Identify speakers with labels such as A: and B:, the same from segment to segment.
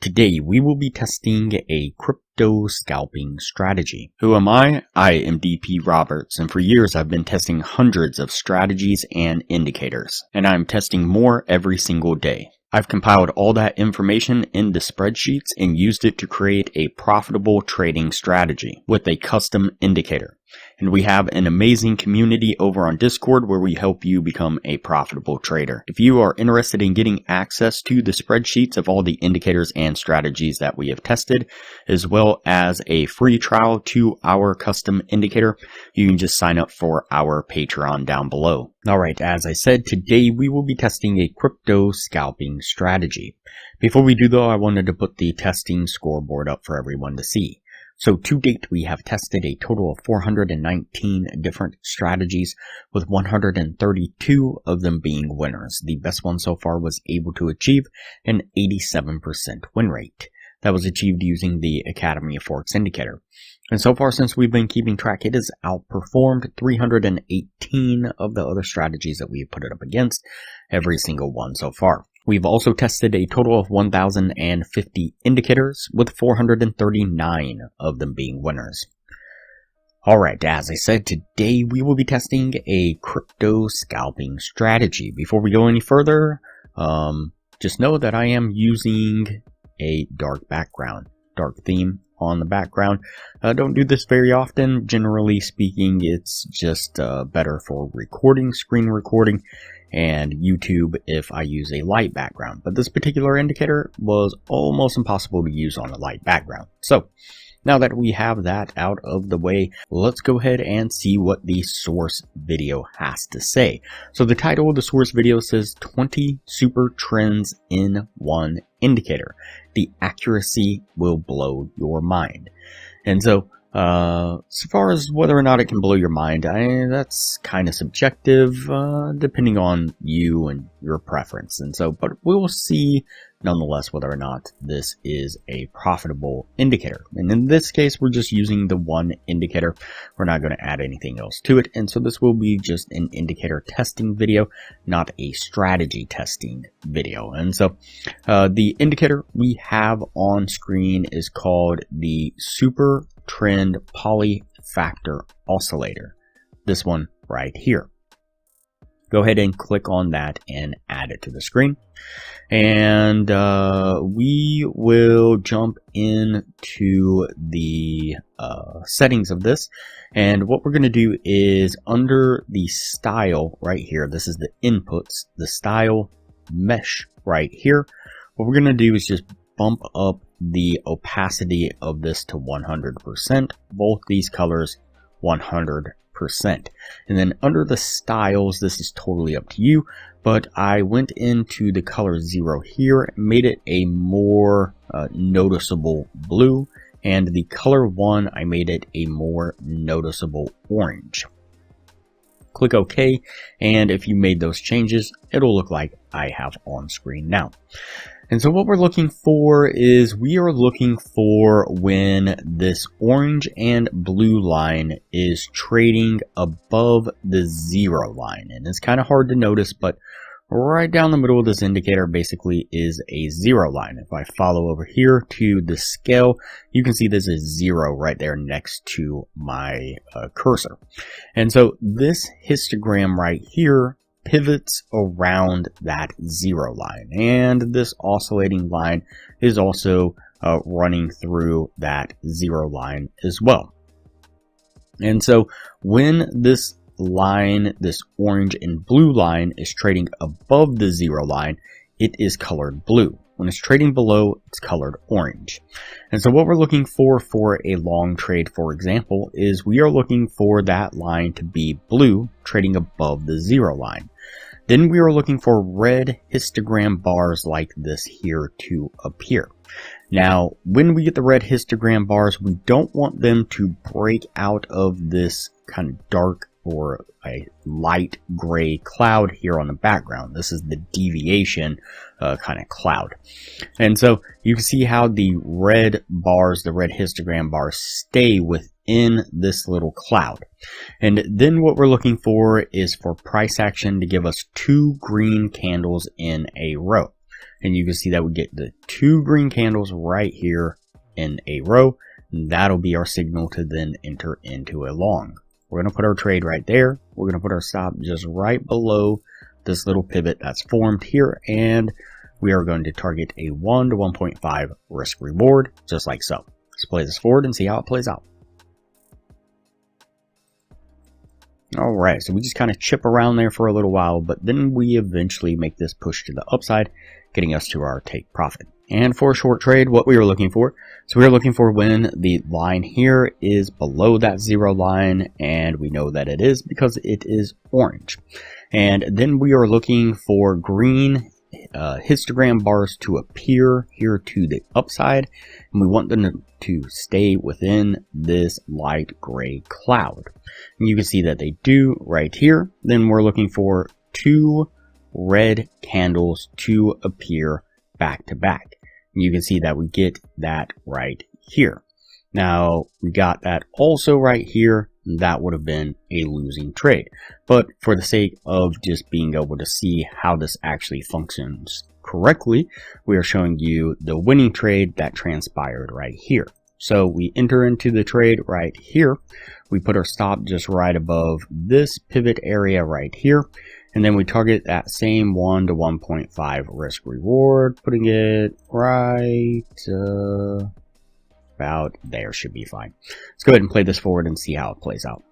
A: Today we will be testing a crypto scalping strategy. Who am I? I am DP Roberts, and for years I've been testing hundreds of strategies and indicators, and I'm testing more every single day. I've compiled all that information into spreadsheets and used it to create a profitable trading strategy with a custom indicator. And we have an amazing community over on Discord where we help you become a profitable trader. If you are interested in getting access to the spreadsheets of all the indicators and strategies that we have tested, as well as a free trial to our custom indicator, you can just sign up for our Patreon down below. Alright, as I said, today we will be testing a crypto scalping strategy. Before we do though, I wanted to put the testing scoreboard up for everyone to see. So to date, we have tested a total of 419 different strategies, with 132 of them being winners. The best one so far was able to achieve an 87% win rate. That was achieved using the Academy of Forex indicator. And so far, since we've been keeping track, it has outperformed 318 of the other strategies that we've put it up against, every single one so far. We've also tested a total of 1,050 indicators, with 439 of them being winners. Alright, as I said, today we will be testing a crypto scalping strategy. Before we go any further, just know that I am using a dark background, dark theme on the background. Don't do this very often. Generally speaking, it's just better for recording, screen recording, and YouTube if I use a light background. But this particular indicator was almost impossible to use on a light background. So now that we have that out of the way, let's go ahead and see what the source video has to say. So the title of the source video says 20 super trends in one indicator. The accuracy will blow your mind. And so so far as whether or not it can blow your mind, that's kind of subjective, depending on you and your preference. And so, but we will see nonetheless whether or not this is a profitable indicator. And in this case, we're just using the one indicator. We're not going to add anything else to it. And so this will be just an indicator testing video, not a strategy testing video. And so the indicator we have on screen is called the SuperTrend Polyfactor Oscillator. This one right here. Go ahead and click on that and add it to the screen. And we will jump into the settings of this. And what we're going to do is under the style right here, this is the inputs, the style mesh right here. What we're going to do is just bump up the opacity of this to 100%, both these colors 100%. And then under the styles, this is totally up to you, but I went into the color 0 here, made it a more noticeable blue, and the color 1, I made it a more noticeable orange. Click OK, and if you made those changes, it'll look like I have on screen now. And so what we're looking for is we are looking for when this orange and blue line is trading above the 0 line. And it's kind of hard to notice, but right down the middle of this indicator basically is a 0 line. If I follow over here to the scale, you can see there's a 0 right there next to my cursor. And so this histogram right here pivots around that 0 line, and this oscillating line is also running through that 0 line as well. And so when this line, this orange and blue line, is trading above the 0 line, it is colored blue. When it's trading below, it's colored orange. And so what we're looking for a long trade, for example, is we are looking for that line to be blue, trading above the 0 line. Then we are looking for red histogram bars like this here to appear. Now, when we get the red histogram bars, we don't want them to break out of this kind of dark or a light gray cloud here on the background. This is the deviation kind of cloud. And so you can see how the red bars, the red histogram bars, stay within this little cloud. And then what we're looking for is for price action to give us 2 green candles in a row. and you can see that we get the 2 green candles right here in a row. That'll be our signal to then enter into a long. We're going to put our trade right there. We're going to put our stop just right below this little pivot that's formed here, and we are going to target a 1 to 1.5 risk reward, just like so. Let's play this forward and see how it plays out. Alright, so we just kind of chip around there for a little while, but then we eventually make this push to the upside, getting us to our take profit. And for a short trade, what we are looking for, so we are looking for when the line here is below that 0 line, and we know that it is because it is orange. And then we are looking for green histogram bars to appear here to the upside, and we want them to stay within this light gray cloud. And you can see that they do right here. Then we're looking for 2 red candles to appear back to back. And you can see that we get that right here. Now we got that also right here. That would have been a losing trade, but for the sake of just being able to see how this actually functions correctly, we are showing you the winning trade that transpired right here. So we enter into the trade right here. We put our stop just right above this pivot area right here, and then we target that same 1 to 1.5 risk reward, putting it right about there. Should be fine. Let's go ahead and play this forward and see how it plays out.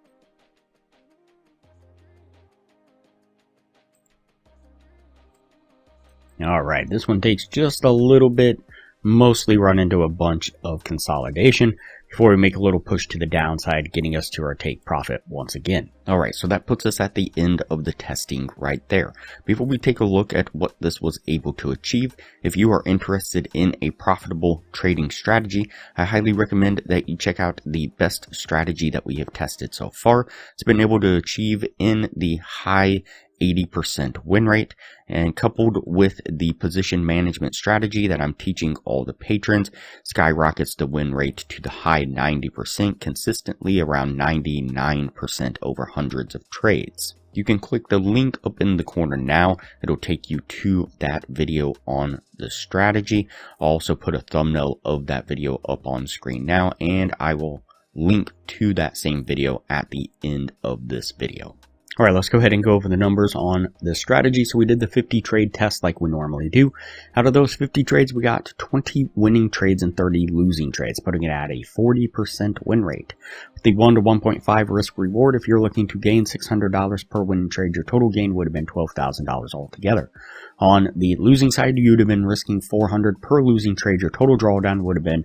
A: Alright, this one takes just a little bit, mostly run into a bunch of consolidation before we make a little push to the downside, getting us to our take profit once again. Alright, so that puts us at the end of the testing right there. Before we take a look at what this was able to achieve, if you are interested in a profitable trading strategy, I highly recommend that you check out the best strategy that we have tested so far. It's been able to achieve in the high 80% win rate, and coupled with the position management strategy that I'm teaching all the patrons, skyrockets the win rate to the high 90%, consistently around 99% over hundreds of trades. You can click the link up in the corner now. It'll take you to that video on the strategy. I'll also put a thumbnail of that video up on screen now, and I will link to that same video at the end of this video. Alright, let's go ahead and go over the numbers on this strategy. So we did the 50 trade test like we normally do. Out of those 50 trades, we got 20 winning trades and 30 losing trades, putting it at a 40% win rate. With the 1 to 1.5 risk reward, if you're looking to gain $600 per winning trade, your total gain would have been $12,000 altogether. On the losing side, you'd have been risking $400 per losing trade. Your total drawdown would have been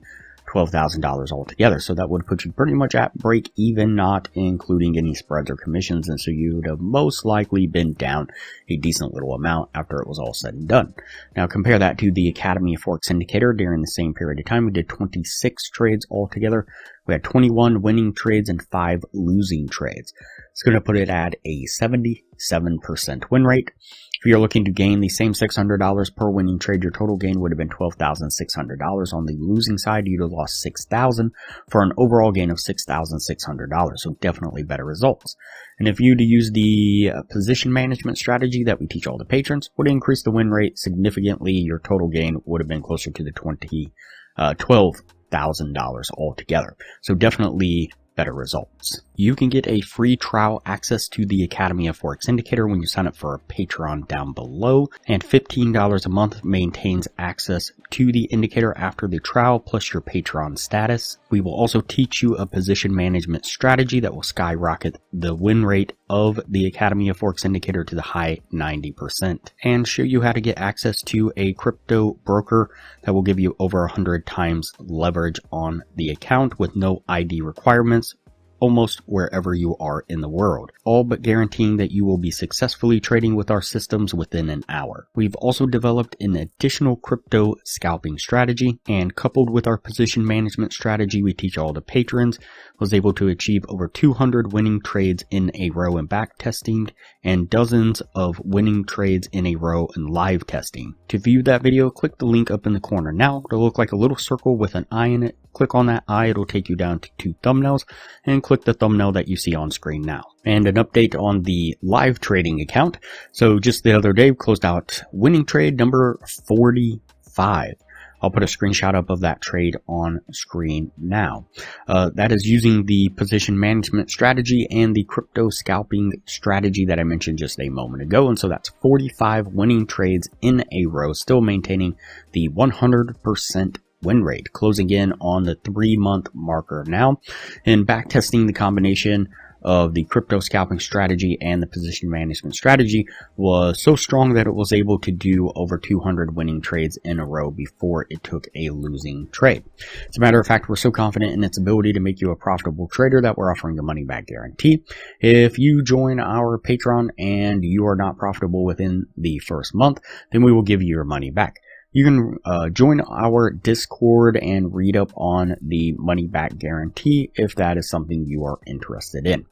A: $12,000 altogether. So that would put you pretty much at break even, not including any spreads or commissions. And so you would have most likely been down a decent little amount after it was all said and done. Now compare that to the Academy of Forex indicator. During the same period of time, we did 26 trades altogether. We had 21 winning trades and 5 losing trades. It's going to put it at a 77% win rate. If you're looking to gain the same $600 per winning trade, your total gain would have been $12,600. On the losing side, you'd have lost $6,000 for an overall gain of $6,600. So definitely better results. And if you to use the position management strategy that we teach all the patrons, would increase the win rate significantly. Your total gain would have been closer to the $12,000 altogether. So definitely better results. You can get a free trial access to the Academy of Forex Indicator when you sign up for a Patreon down below, and $15 a month maintains access to the indicator after the trial plus your Patreon status. We will also teach you a position management strategy that will skyrocket the win rate of the Academy of Forex Indicator to the high 90% and show you how to get access to a crypto broker that will give you over 100 times leverage on the account with no ID requirements, almost wherever you are in the world, all but guaranteeing that you will be successfully trading with our systems within an hour. We've also developed an additional crypto scalping strategy, and coupled with our position management strategy we teach all the patrons, was able to achieve over 200 winning trades in a row in back testing and dozens of winning trades in a row in live testing. To view that video, click the link up in the corner now. It'll look like a little circle with an eye in it. Click on that eye, it'll take you down to 2 thumbnails, and click click the thumbnail that you see on screen now. And an update on the live trading account. So just the other day, we closed out winning trade number 45. I'll put a screenshot up of that trade on screen now. That is using the position management strategy and the crypto scalping strategy that I mentioned just a moment ago. And so that's 45 winning trades in a row, still maintaining the 100% win rate, closing in on the 3-month marker now, and back testing the combination of the crypto scalping strategy and the position management strategy was so strong that it was able to do over 200 winning trades in a row before it took a losing trade. As a matter of fact, we're so confident in its ability to make you a profitable trader that we're offering a money back guarantee. If you join our Patreon and you are not profitable within the first month, then we will give you your money back. You can join our Discord and read up on the money back guarantee if that is something you are interested in.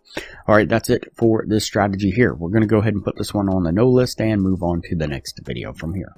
A: All right, that's it for this strategy here. We're going to go ahead and put this one on the no list and move on to the next video from here.